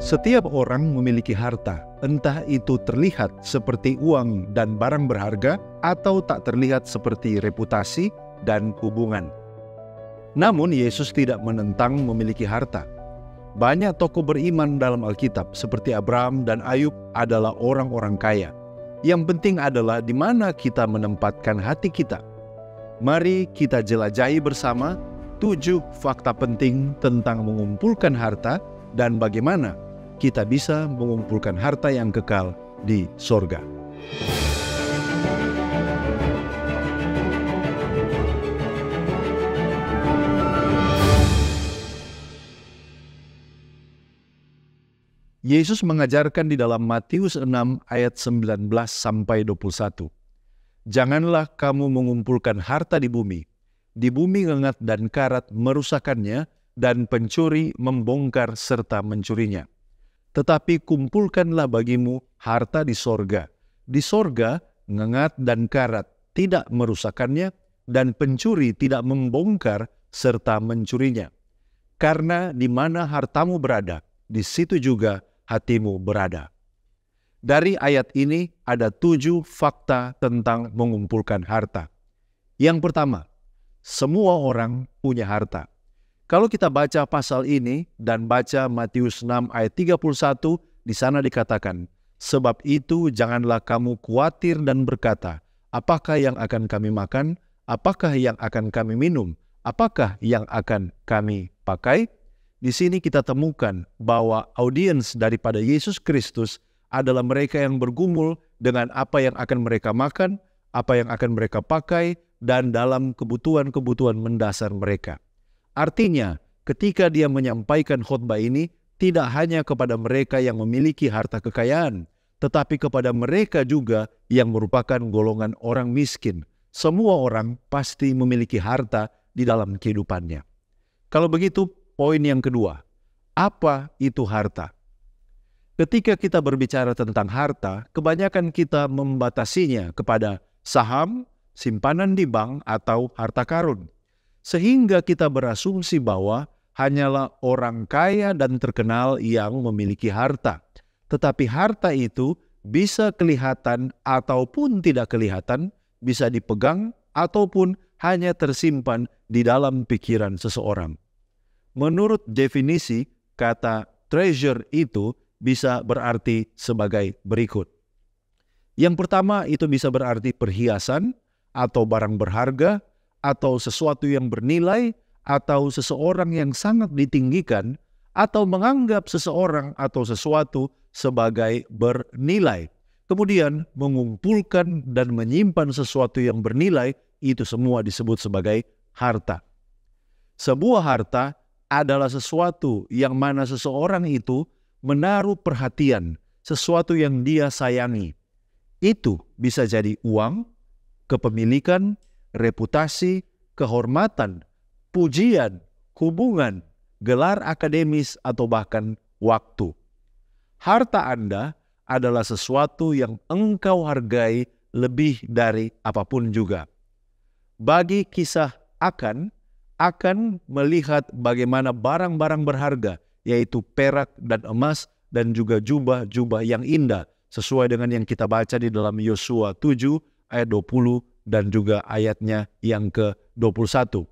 Setiap orang memiliki harta, entah itu terlihat seperti uang dan barang berharga atau tak terlihat seperti reputasi dan hubungan. Namun Yesus tidak menentang memiliki harta. Banyak tokoh beriman dalam Alkitab seperti Abraham dan Ayub adalah orang-orang kaya. Yang penting adalah di mana kita menempatkan hati kita. Mari kita jelajahi bersama 7 fakta penting tentang mengumpulkan harta dan bagaimana kita bisa mengumpulkan harta yang kekal di sorga. Yesus mengajarkan di dalam Matius 6 ayat 19 sampai 21. Janganlah kamu mengumpulkan harta di bumi ngengat dan karat merusakkannya dan pencuri membongkar serta mencurinya. Tetapi kumpulkanlah bagimu harta di sorga. Di sorga ngengat dan karat tidak merusakkannya dan pencuri tidak membongkar serta mencurinya. Karena di mana hartamu berada, di situ juga hatimu berada. Dari ayat ini ada 7 fakta tentang mengumpulkan harta. Yang pertama, semua orang punya harta. Kalau kita baca pasal ini dan baca Matius 6 ayat 31, di sana dikatakan, sebab itu janganlah kamu khawatir dan berkata, apakah yang akan kami makan, apakah yang akan kami minum, apakah yang akan kami pakai? Di sini kita temukan bahwa audiens daripada Yesus Kristus adalah mereka yang bergumul dengan apa yang akan mereka makan, apa yang akan mereka pakai, dan dalam kebutuhan-kebutuhan mendasar mereka. Artinya, ketika dia menyampaikan khotbah ini, tidak hanya kepada mereka yang memiliki harta kekayaan, tetapi kepada mereka juga yang merupakan golongan orang miskin. Semua orang pasti memiliki harta di dalam kehidupannya. Kalau begitu, poin yang kedua, apa itu harta? Ketika kita berbicara tentang harta, kebanyakan kita membatasinya kepada saham, simpanan di bank, atau harta karun. Sehingga kita berasumsi bahwa hanyalah orang kaya dan terkenal yang memiliki harta. Tetapi harta itu bisa kelihatan ataupun tidak kelihatan, bisa dipegang ataupun hanya tersimpan di dalam pikiran seseorang. Menurut definisi, kata treasure itu bisa berarti sebagai berikut. Yang pertama itu bisa berarti perhiasan atau barang berharga, atau sesuatu yang bernilai, atau seseorang yang sangat ditinggikan, atau menganggap seseorang atau sesuatu sebagai bernilai. Kemudian mengumpulkan dan menyimpan sesuatu yang bernilai, itu semua disebut sebagai harta. Sebuah harta adalah sesuatu yang mana seseorang itu menaruh perhatian, sesuatu yang dia sayangi. Itu bisa jadi uang, kepemilikan, reputasi, kehormatan, pujian, hubungan, gelar akademis, atau bahkan waktu. Harta Anda adalah sesuatu yang engkau hargai lebih dari apapun juga. Bagi kisah akan melihat bagaimana barang-barang berharga, yaitu perak dan emas, dan juga jubah-jubah yang indah, sesuai dengan yang kita baca di dalam Yosua 7 ayat 20 dan juga ayatnya yang ke-21.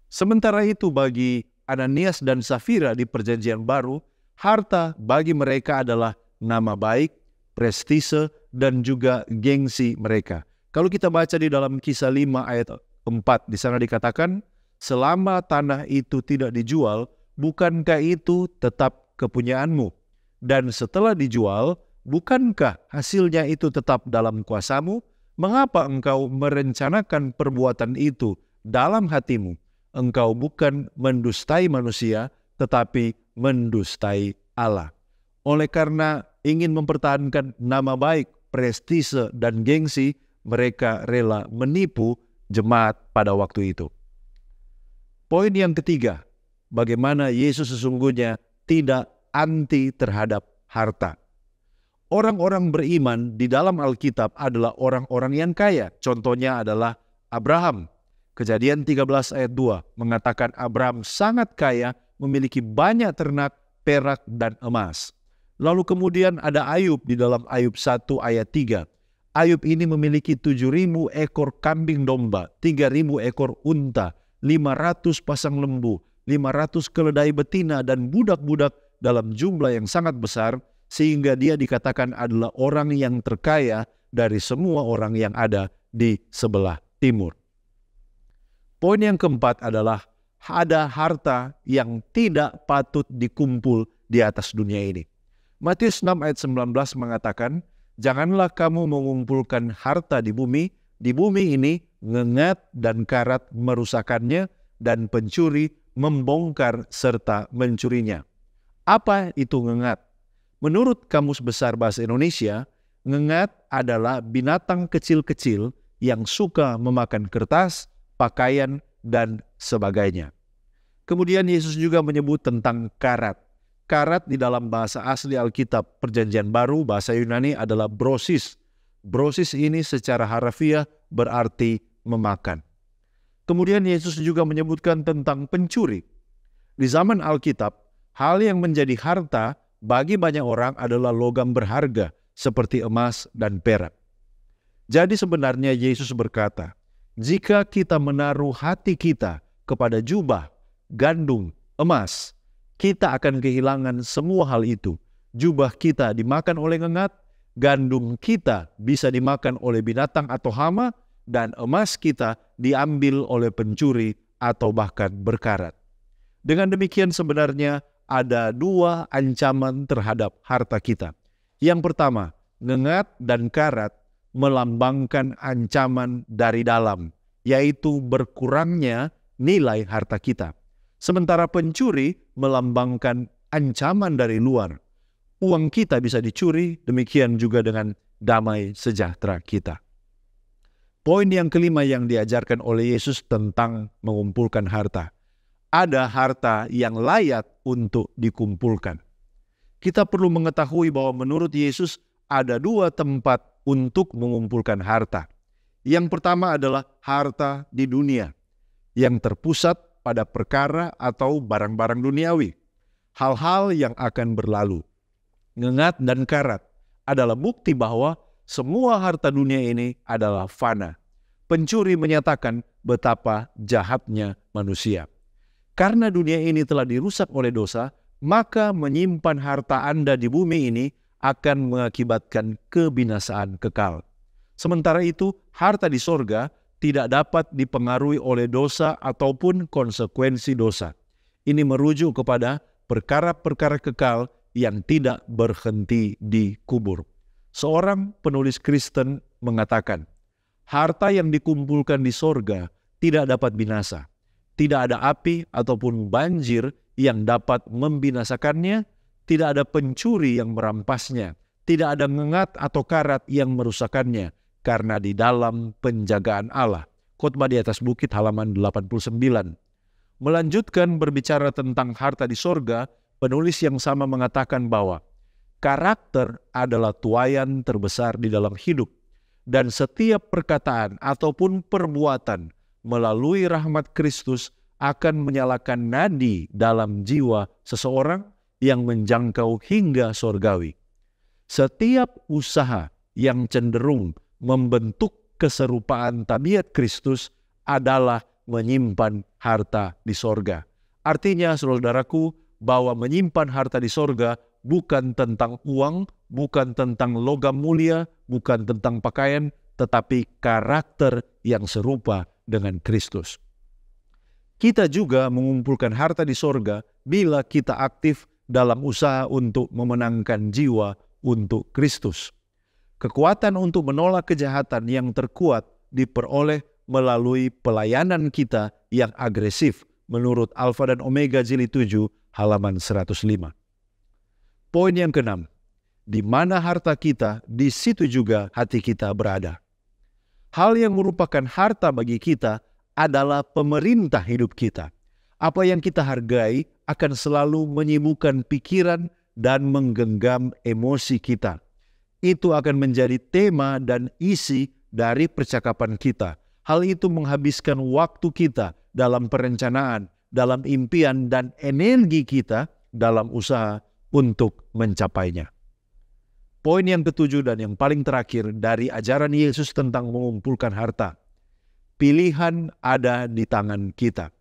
Sementara itu bagi Ananias dan Safira di Perjanjian Baru, harta bagi mereka adalah nama baik, prestise, dan juga gengsi mereka. Kalau kita baca di dalam Kisah 5 ayat 4, di sana dikatakan, selama tanah itu tidak dijual, bukankah itu tetap kepunyaanmu? Dan setelah dijual, bukankah hasilnya itu tetap dalam kuasamu? Mengapa engkau merencanakan perbuatan itu dalam hatimu? Engkau bukan mendustai manusia, tetapi mendustai Allah. Oleh karena ingin mempertahankan nama baik, prestise, dan gengsi, mereka rela menipu jemaat pada waktu itu. Poin yang ketiga, bagaimana Yesus sesungguhnya tidak anti terhadap harta. Orang-orang beriman di dalam Alkitab adalah orang-orang yang kaya. Contohnya adalah Abraham. Kejadian 13 ayat 2 mengatakan Abraham sangat kaya, memiliki banyak ternak, perak, dan emas. Lalu kemudian ada Ayub di dalam Ayub 1 ayat 3. Ayub ini memiliki 7.000 ekor kambing domba, 3.000 ekor unta, 500 pasang lembu, 500 keledai betina dan budak-budak dalam jumlah yang sangat besar, sehingga dia dikatakan adalah orang yang terkaya dari semua orang yang ada di sebelah timur. Poin yang keempat adalah ada harta yang tidak patut dikumpul di atas dunia ini. Matius 6 ayat 19 mengatakan, janganlah kamu mengumpulkan harta di bumi ini ngengat dan karat merusakannya dan pencuri membongkar serta mencurinya. Apa itu ngengat? Menurut Kamus Besar Bahasa Indonesia, ngengat adalah binatang kecil-kecil yang suka memakan kertas, pakaian, dan sebagainya. Kemudian Yesus juga menyebut tentang karat. Karat di dalam bahasa asli Alkitab Perjanjian Baru, bahasa Yunani adalah brosis. Brosis ini secara harafiah berarti memakan. Kemudian Yesus juga menyebutkan tentang pencuri. Di zaman Alkitab, hal yang menjadi harta bagi banyak orang adalah logam berharga seperti emas dan perak. Jadi sebenarnya Yesus berkata, jika kita menaruh hati kita kepada jubah, gandum, emas, kita akan kehilangan semua hal itu. Jubah kita dimakan oleh ngengat, gandum kita bisa dimakan oleh binatang atau hama, dan emas kita diambil oleh pencuri atau bahkan berkarat. Dengan demikian sebenarnya ada dua ancaman terhadap harta kita. Yang pertama, ngengat dan karat melambangkan ancaman dari dalam, yaitu berkurangnya nilai harta kita. Sementara pencuri melambangkan ancaman dari luar. Uang kita bisa dicuri, demikian juga dengan damai sejahtera kita. Poin yang kelima yang diajarkan oleh Yesus tentang mengumpulkan harta. Ada harta yang layak untuk dikumpulkan. Kita perlu mengetahui bahwa menurut Yesus ada dua tempat untuk mengumpulkan harta. Yang pertama adalah harta di dunia, yang terpusat pada perkara atau barang-barang duniawi. Hal-hal yang akan berlalu. Ngengat dan karat adalah bukti bahwa semua harta dunia ini adalah fana. Pencuri menyatakan betapa jahatnya manusia. Karena dunia ini telah dirusak oleh dosa, maka menyimpan harta Anda di bumi ini akan mengakibatkan kebinasaan kekal. Sementara itu, harta di sorga tidak dapat dipengaruhi oleh dosa ataupun konsekuensi dosa. Ini merujuk kepada perkara-perkara kekal yang tidak berhenti di kubur. Seorang penulis Kristen mengatakan, harta yang dikumpulkan di sorga tidak dapat binasa. Tidak ada api ataupun banjir yang dapat membinasakannya. Tidak ada pencuri yang merampasnya. Tidak ada ngengat atau karat yang merusakannya. Karena di dalam penjagaan Allah. Khotbah di atas bukit halaman 89. Melanjutkan berbicara tentang harta di sorga, penulis yang sama mengatakan bahwa karakter adalah tuayan terbesar di dalam hidup. Dan setiap perkataan ataupun perbuatan melalui rahmat Kristus akan menyalakan nadi dalam jiwa seseorang yang menjangkau hingga sorgawi. Setiap usaha yang cenderung membentuk keserupaan tabiat Kristus adalah menyimpan harta di sorga. Artinya, saudaraku, bahwa menyimpan harta di sorga bukan tentang uang, bukan tentang logam mulia, bukan tentang pakaian, tetapi karakter yang serupa dengan Kristus. Kita juga mengumpulkan harta di sorga bila kita aktif dalam usaha untuk memenangkan jiwa untuk Kristus. Kekuatan untuk menolak kejahatan yang terkuat diperoleh melalui pelayanan kita yang agresif menurut Alfa dan Omega Jilid 7 halaman 105. Poin yang keenam, di mana harta kita, di situ juga hati kita berada. Hal yang merupakan harta bagi kita adalah pemerintah hidup kita. Apa yang kita hargai akan selalu menyibukkan pikiran dan menggenggam emosi kita. Itu akan menjadi tema dan isi dari percakapan kita. Hal itu menghabiskan waktu kita dalam perencanaan, dalam impian dan energi kita dalam usaha untuk mencapainya. Poin yang ketujuh dan yang paling terakhir dari ajaran Yesus tentang mengumpulkan harta. Pilihan ada di tangan kita.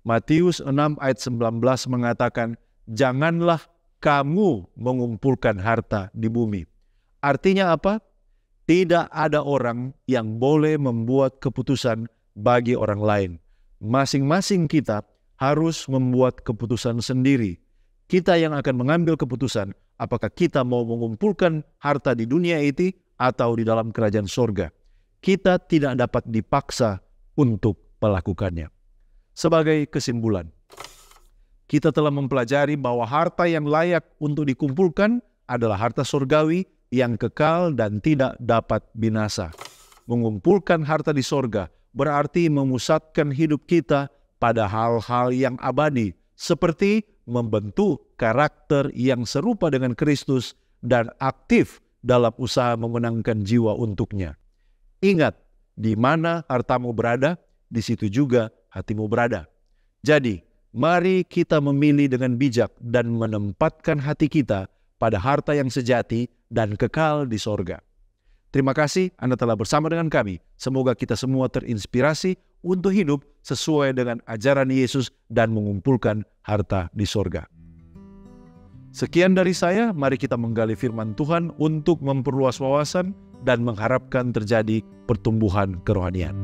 Matius 6 ayat 19 mengatakan, janganlah kamu mengumpulkan harta di bumi. Artinya apa? Tidak ada orang yang boleh membuat keputusan bagi orang lain. Masing-masing kita harus membuat keputusan sendiri. Kita yang akan mengambil keputusan apakah kita mau mengumpulkan harta di dunia ini atau di dalam kerajaan sorga. Kita tidak dapat dipaksa untuk melakukannya. Sebagai kesimpulan, kita telah mempelajari bahwa harta yang layak untuk dikumpulkan adalah harta surgawi yang kekal dan tidak dapat binasa. Mengumpulkan harta di sorga berarti memusatkan hidup kita pada hal-hal yang abadi, seperti membentuk karakter yang serupa dengan Kristus dan aktif dalam usaha memenangkan jiwa untuknya. Ingat, di mana hartamu berada, di situ juga hatimu berada. Jadi, mari kita memilih dengan bijak dan menempatkan hati kita pada harta yang sejati dan kekal di sorga. Terima kasih Anda telah bersama dengan kami. Semoga kita semua terinspirasi untuk hidup sesuai dengan ajaran Yesus dan mengumpulkan harta di sorga. Sekian dari saya, mari kita menggali firman Tuhan untuk memperluas wawasan dan mengharapkan terjadi pertumbuhan kerohanian.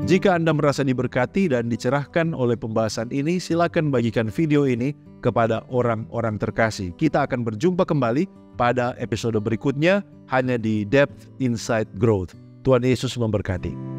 Jika Anda merasa diberkati dan dicerahkan oleh pembahasan ini, silakan bagikan video ini kepada orang-orang terkasih. Kita akan berjumpa kembali pada episode berikutnya hanya di Depth Inside Growth. Tuhan Yesus memberkati.